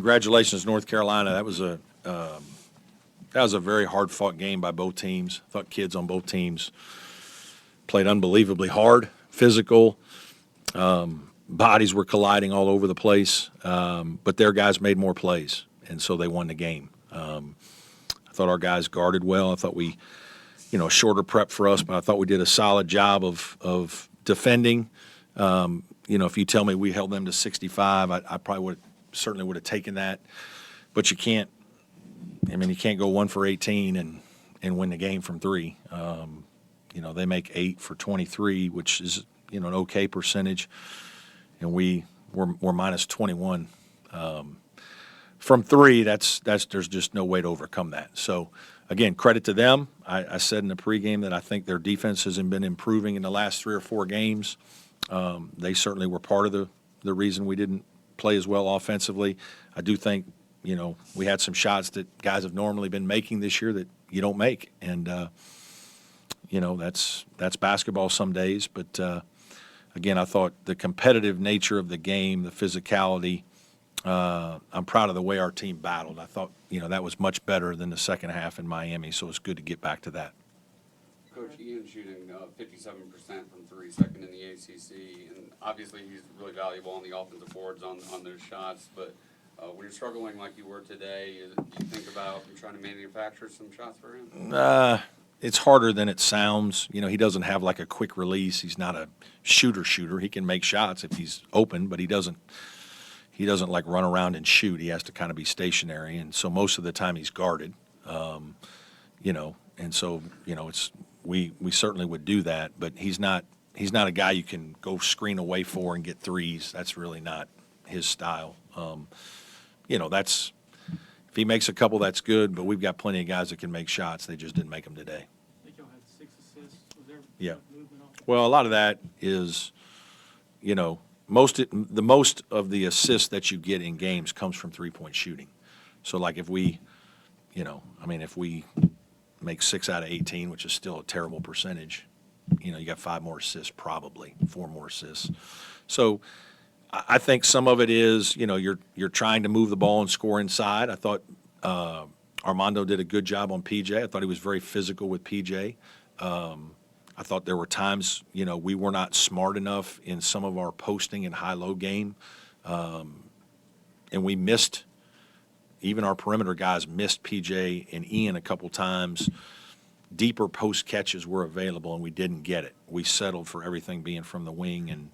congratulations, North Carolina. That was a very hard-fought game by both teams. I thought kids on both teams played unbelievably hard, physical. Bodies were colliding all over the place, but their guys made more plays, and so they won the game. I thought our guys guarded well. I thought we, shorter prep for us, but I thought we did a solid job of defending. If you tell me we held them to 65, I probably certainly would have taken that. But you can't go 1 for 18 and win the game from three. They make 8 for 23, which is an okay percentage, and we're minus 21 from three. There's just no way to overcome that. So again, credit to them. I said in the pregame that I think their defense has been improving in the last 3 or 4 games. They certainly were part of the reason we didn't play as well offensively. I do think we had some shots that guys have normally been making this year that you don't make, and that's basketball some days. But again, I thought the competitive nature of the game, the physicality, I'm proud of the way our team battled. I thought that was much better than the second half in Miami, so it's good to get back to that. Coach, Ian shooting 57% from three, second in the ACC, and obviously he's really valuable on the offensive boards on those shots, but when you're struggling like you were today, do you think about trying to manufacture some shots for him? It's harder than it sounds. He doesn't have like a quick release. He's not a shooter. He can make shots if he's open, but he doesn't like run around and shoot. He has to kind of be stationary, and so most of the time he's guarded. And so we certainly would do that, but he's not a guy you can go screen away for and get threes. That's really not his style. If he makes a couple, that's good, but we've got plenty of guys that can make shots. They just didn't make them today. I think y'all had 6 assists. Was there movement on? Well, a lot of that is, the most of the assists that you get in games comes from three-point shooting. So, like if we make 6 out of 18, which is still a terrible percentage, you got 5 more assists, probably 4 more assists. So I think some of it is, you're trying to move the ball and score inside. I thought Armando did a good job on PJ. I thought he was very physical with PJ. I thought there were times, we were not smart enough in some of our posting and high-low game, and we missed. Even our perimeter guys missed PJ and Ian a couple times. Deeper post catches were available, and we didn't get it. We settled for everything being from the wing,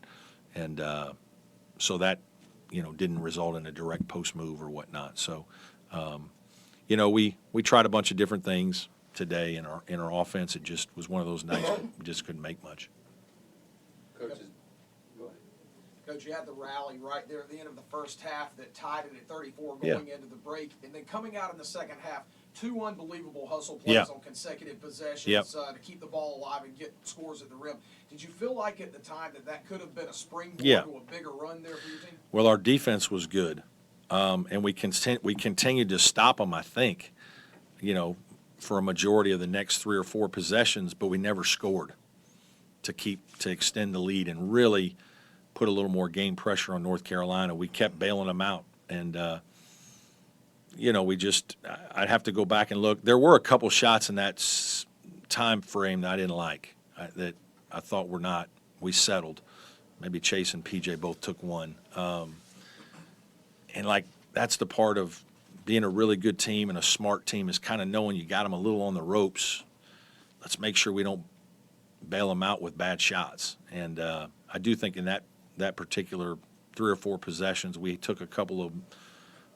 and so that, didn't result in a direct post move or whatnot. So, we tried a bunch of different things today in our offense. It just was one of those nights we just couldn't make much. Coaches, go ahead. Coach, you had the rally right there at the end of the first half that tied it at 34 going into the break. And then coming out in the second half, 2 unbelievable hustle plays on consecutive possessions to keep the ball alive and get scores at the rim. Did you feel like at the time that could have been a springboard to a bigger run there for your team? Well, our defense was good, and we continued to stop them, I think, for a majority of the next 3 or 4 possessions, but we never scored to extend the lead and really put a little more game pressure on North Carolina. We kept bailing them out, and I'd have to go back and look. There were a couple shots in that time frame that I didn't like, that I thought we settled. Maybe Chase and PJ both took one. And that's the part of being a really good team and a smart team, is kind of knowing you got them a little on the ropes. Let's make sure we don't bail them out with bad shots. And I do think in that particular 3 or 4 possessions, we took a couple of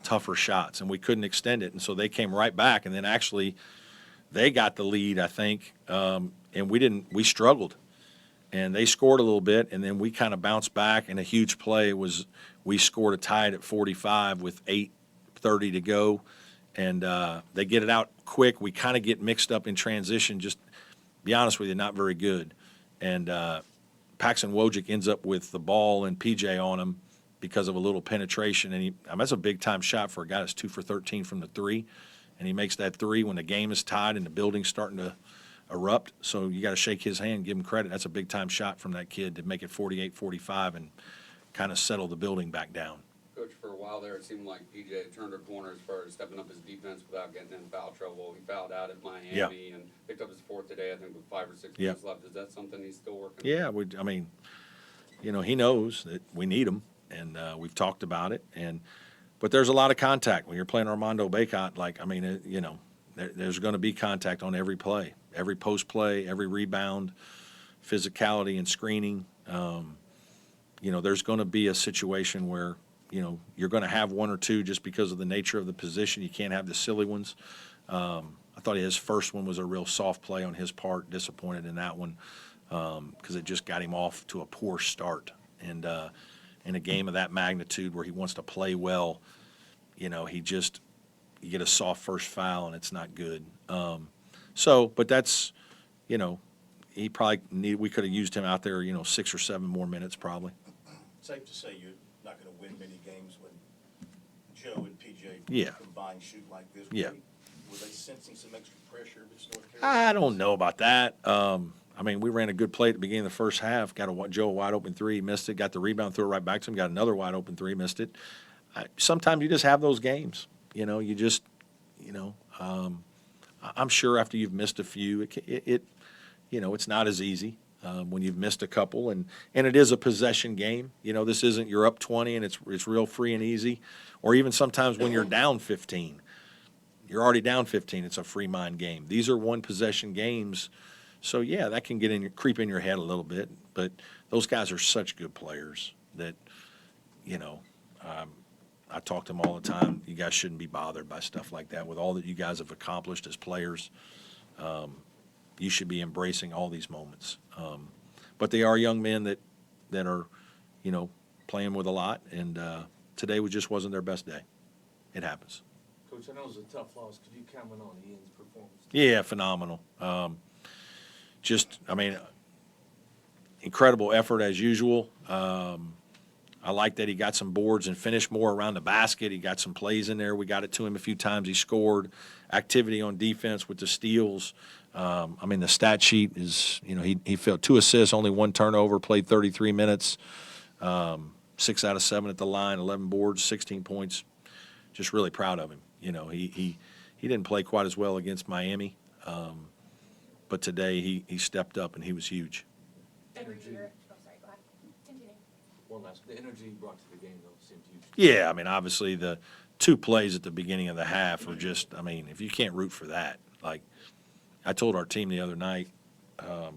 tougher shots, and we couldn't extend it. And so they came right back, and then actually they got the lead, I think, and we struggled. And they scored a little bit, and then we kind of bounced back, and a huge play was we scored a tie at 45 with 8:30 to go, and they get it out quick. We kind of get mixed up in transition, just be honest with you, not very good. And Paxton Wojcik ends up with the ball and PJ on him because of a little penetration, and that's a big-time shot for a guy that's 2 for 13 from the 3, and he makes that 3 when the game is tied and the building's starting to erupt. So you got to shake his hand, give him credit. That's a big-time shot from that kid to make it 48-45 and kind of settle the building back down. Coach, for a while there, it seemed like PJ turned a corner as far as stepping up his defense without getting in foul trouble. He fouled out at Miami and picked up his fourth today, I think, with 5 or 6 minutes left. Is that something he's still working on? Yeah, I mean, he knows that we need him, and we've talked about it. But there's a lot of contact when you're playing Armando Bacot. There's going to be contact on every play, every post play, every rebound, physicality and screening. There's going to be a situation where, you're going to have one or two just because of the nature of the position. You can't have the silly ones. I thought his first one was a real soft play on his part. Disappointed in that one because it just got him off to a poor start. And in a game of that magnitude where he wants to play well, you get a soft first foul and it's not good. But that's, we could have used him out there, 6 or 7 more minutes probably. Safe to say you're not going to win many games when Joe and PJ combined shoot like this. Were they sensing some extra pressure against North Carolina? I don't know about that. We ran a good play at the beginning of the first half. Got Joe a wide open three, missed it. Got the rebound, threw it right back to him. Got another wide open three, missed it. Sometimes you just have those games. I'm sure after you've missed a few, it's not as easy when you've missed a couple, and it is a possession game. This isn't you're up 20 and it's real free and easy, or even sometimes when you're down 15, you're already down 15. It's a free mind game. These are one possession games, so that can creep in your head a little bit. But those guys are such good players that I talk to them all the time. You guys shouldn't be bothered by stuff like that. With all that you guys have accomplished as players, you should be embracing all these moments. But they are young men that are, playing with a lot, and today just wasn't their best day. It happens. Coach, I know it was a tough loss. Could you comment on Ian's performance? Yeah, phenomenal. Incredible effort as usual. I like that he got some boards and finished more around the basket. He got some plays in there. We got it to him a few times. He scored. Activity on defense with the steals. The stat sheet is, he filled 2 assists, only 1 turnover, played 33 minutes, 6 out of 7 at the line, 11 boards, 16 points. Just really proud of him. He didn't play quite as well against Miami, but today he stepped up and he was huge. Energy. Oh, sorry, go ahead. Continue. One last. The energy he brought to the game, though, seemed huge. Yeah, obviously the 2 plays at the beginning of the half are just, if you can't root for that. Like, I told our team the other night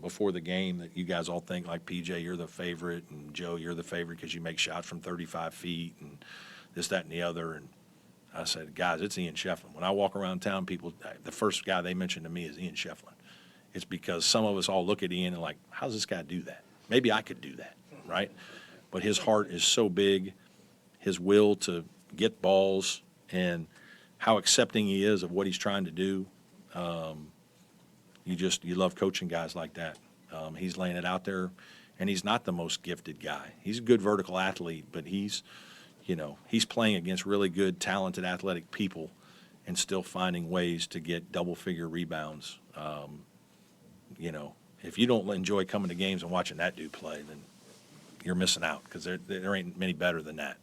before the game that you guys all think, like, PJ, you're the favorite, and Joe, you're the favorite because you make shots from 35 feet and this, that, and the other. And I said, guys, it's Ian Schieffelin. When I walk around town, the first guy they mention to me is Ian Schieffelin. It's because some of us all look at Ian and like, how does this guy do that? Maybe I could do that, right? But his heart is so big, his will to get balls, and how accepting he is of what he's trying to do. You love coaching guys like that. He's laying it out there, and he's not the most gifted guy. He's a good vertical athlete, but he's playing against really good, talented, athletic people and still finding ways to get double-figure rebounds. If you don't enjoy coming to games and watching that dude play, then you're missing out because there ain't many better than that.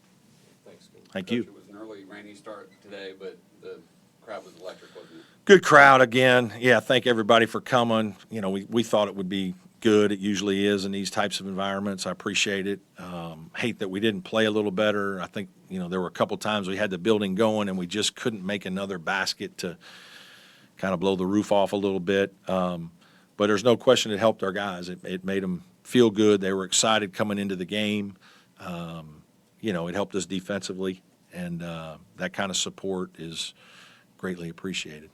Thanks, Coach. Thank you. It was an early rainy start today, but the crowd was electric, wasn't it? Good crowd again. Yeah, thank everybody for coming. We thought it would be good. It usually is in these types of environments. I appreciate it. Hate that we didn't play a little better. I think, there were a couple times we had the building going and we just couldn't make another basket to kind of blow the roof off a little bit. But there's no question it helped our guys. It made them feel good. They were excited coming into the game. It helped us defensively, and that kind of support is greatly appreciated.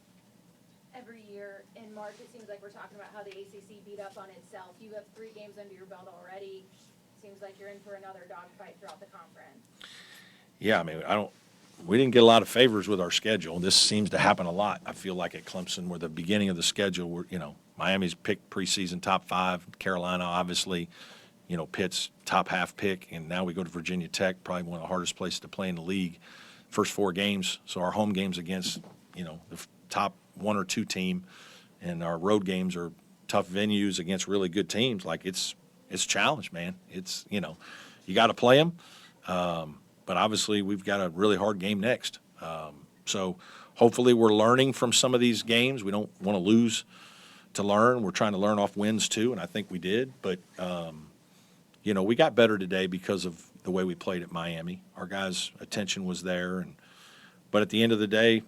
Every year in March, it seems like we're talking about how the ACC beat up on itself. You have 3 games under your belt already. Seems like you're in for another dogfight throughout the conference. Yeah, we didn't get a lot of favors with our schedule. This seems to happen a lot. I feel like at Clemson, where the beginning of the schedule, Miami's picked preseason top 5, Carolina, obviously, Pitt's top half pick, and now we go to Virginia Tech, probably one of the hardest places to play in the league. First 4 games, so our home games against, the top 1 or 2 team, and our road games are tough venues against really good teams. Like, it's a challenge, man. It's, you got to play them. but obviously we've got a really hard game next. So hopefully we're learning from some of these games. We don't want to lose to learn. We're trying to learn off wins too, and I think we did. But, we got better today because of the way we played at Miami. Our guys' attention was there. But at the end of the day,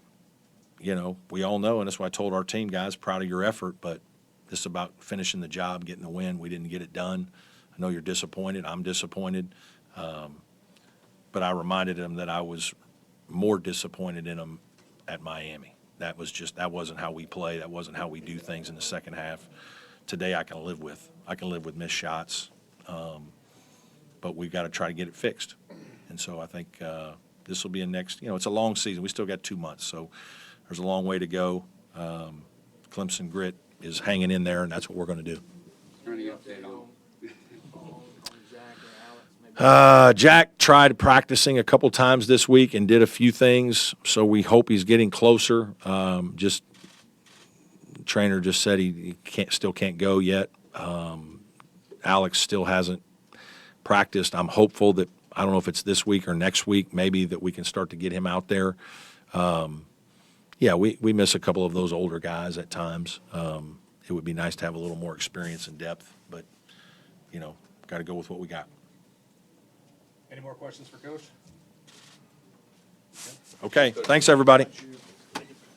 we all know, and that's why I told our team, guys, proud of your effort, but this is about finishing the job, getting the win. We didn't get it done. I know you're disappointed. I'm disappointed. But I reminded them that I was more disappointed in them at Miami. That wasn't how we play. That wasn't how we do things in the second half. Today I can live with. I can live with missed shots. But we've got to try to get it fixed. And so I think this will be a next, it's a long season. We still got 2 months, so there's a long way to go. Clemson Grit is hanging in there, and that's what we're going to do. Is there any update on? On Zach or Alex, maybe? Jack tried practicing a couple times this week and did a few things, so we hope he's getting closer. Trainer just said he still can't go yet. Alex still hasn't practiced. I'm hopeful that, I don't know if it's this week or next week, maybe that we can start to get him out there. We miss a couple of those older guys at times. It would be nice to have a little more experience and depth, but, got to go with what we got. Any more questions for Coach? Okay, thanks, everybody.